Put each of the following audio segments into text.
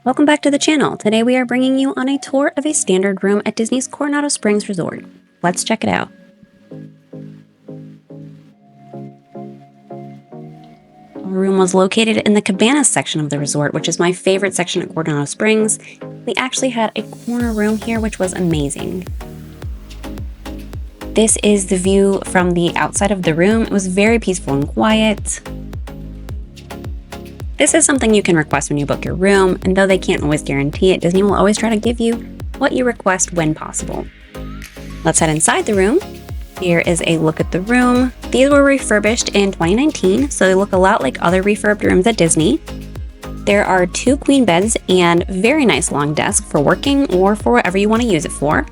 Welcome back to the channel. Today we are bringing you on a tour of a standard room at Disney's Coronado Springs Resort. Let's check it out. Our room was located in the Cabanas section of the resort, which is my favorite section at Coronado Springs. We actually had a corner room here, which was amazing. This is the view from the outside of the room. It was very peaceful and quiet. This is something you can request when you book your room, and though they can't always guarantee it, Disney will always try to give you what you request when possible. Let's head inside the room. Here is a look at the room. These were refurbished in 2019, so they look a lot like other refurbed rooms at Disney. There are 2 queen beds and very nice long desk for working or for whatever you want to use it for.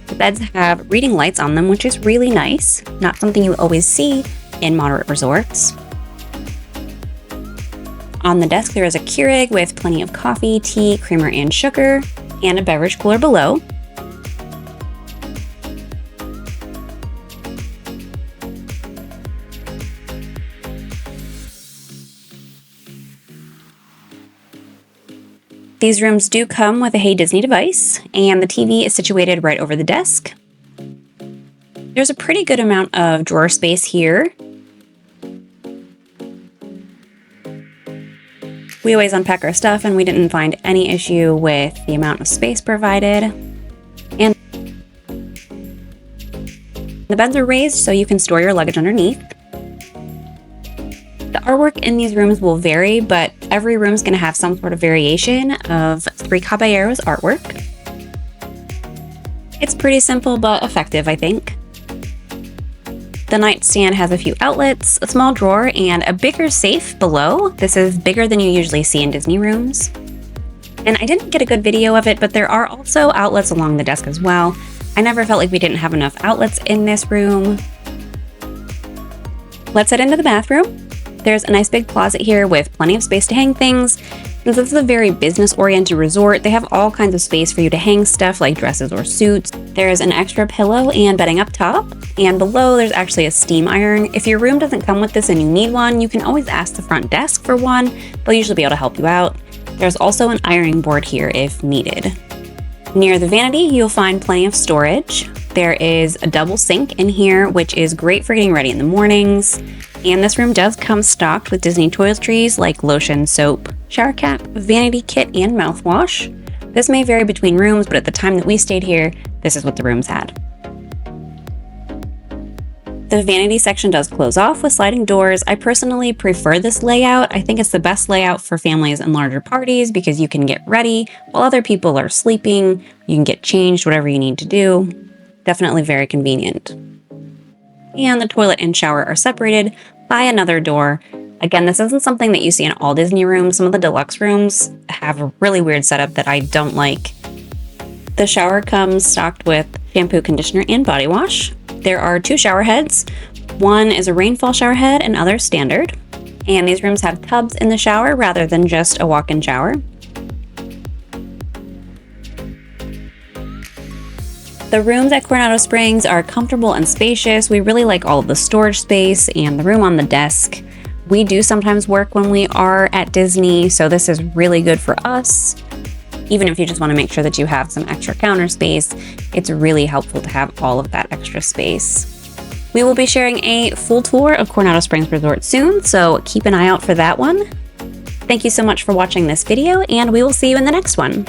The beds have reading lights on them, which is really nice, not something you always see in moderate resorts. On the desk, there is a Keurig with plenty of coffee, tea, creamer, and sugar, and a beverage cooler below. These rooms do come with a Hey Disney device, and the TV is situated right over the desk. There's a pretty good amount of drawer space here. We always unpack our stuff, and we didn't find any issue with the amount of space provided. And the beds are raised so you can store your luggage underneath. The artwork in these rooms will vary, but every room is going to have some sort of variation of 3 Caballeros artwork. It's pretty simple but effective, I think. The nightstand has a few outlets, a small drawer, and a bigger safe below. This is bigger than you usually see in Disney rooms. And I didn't get a good video of it, but there are also outlets along the desk as well. I never felt like we didn't have enough outlets in this room. Let's head into the bathroom. There's a nice big closet here with plenty of space to hang things. Since this is a very business-oriented resort, they have all kinds of space for you to hang stuff like dresses or suits. There's an extra pillow and bedding up top, and below there's actually a steam iron. If your room doesn't come with this and you need one, you can always ask the front desk for one. They'll usually be able to help you out. There's also an ironing board here if needed. Near the vanity, you'll find plenty of storage. There is a double sink in here, which is great for getting ready in the mornings. And this room does come stocked with Disney toiletries like lotion, soap, shower cap, vanity kit, and mouthwash. This may vary between rooms, but at the time that we stayed here, this is what the rooms had. The vanity section does close off with sliding doors. I personally prefer this layout. I think it's the best layout for families and larger parties because you can get ready while other people are sleeping. You can get changed, whatever you need to do. Definitely very convenient. And the toilet and shower are separated by another door. Again, this isn't something that you see in all Disney rooms. Some of the deluxe rooms have a really weird setup that I don't like. The shower comes stocked with shampoo, conditioner, and body wash. There are 2 shower heads. One is a rainfall shower head and other standard. And these rooms have tubs in the shower rather than just a walk-in shower. The rooms at Coronado Springs are comfortable and spacious. We really like all of the storage space and the room on the desk. We do sometimes work when we are at Disney, so this is really good for us. Even if you just want to make sure that you have some extra counter space, it's really helpful to have all of that extra space. We will be sharing a full tour of Coronado Springs Resort soon, so keep an eye out for that one. Thank you so much for watching this video, and we will see you in the next one.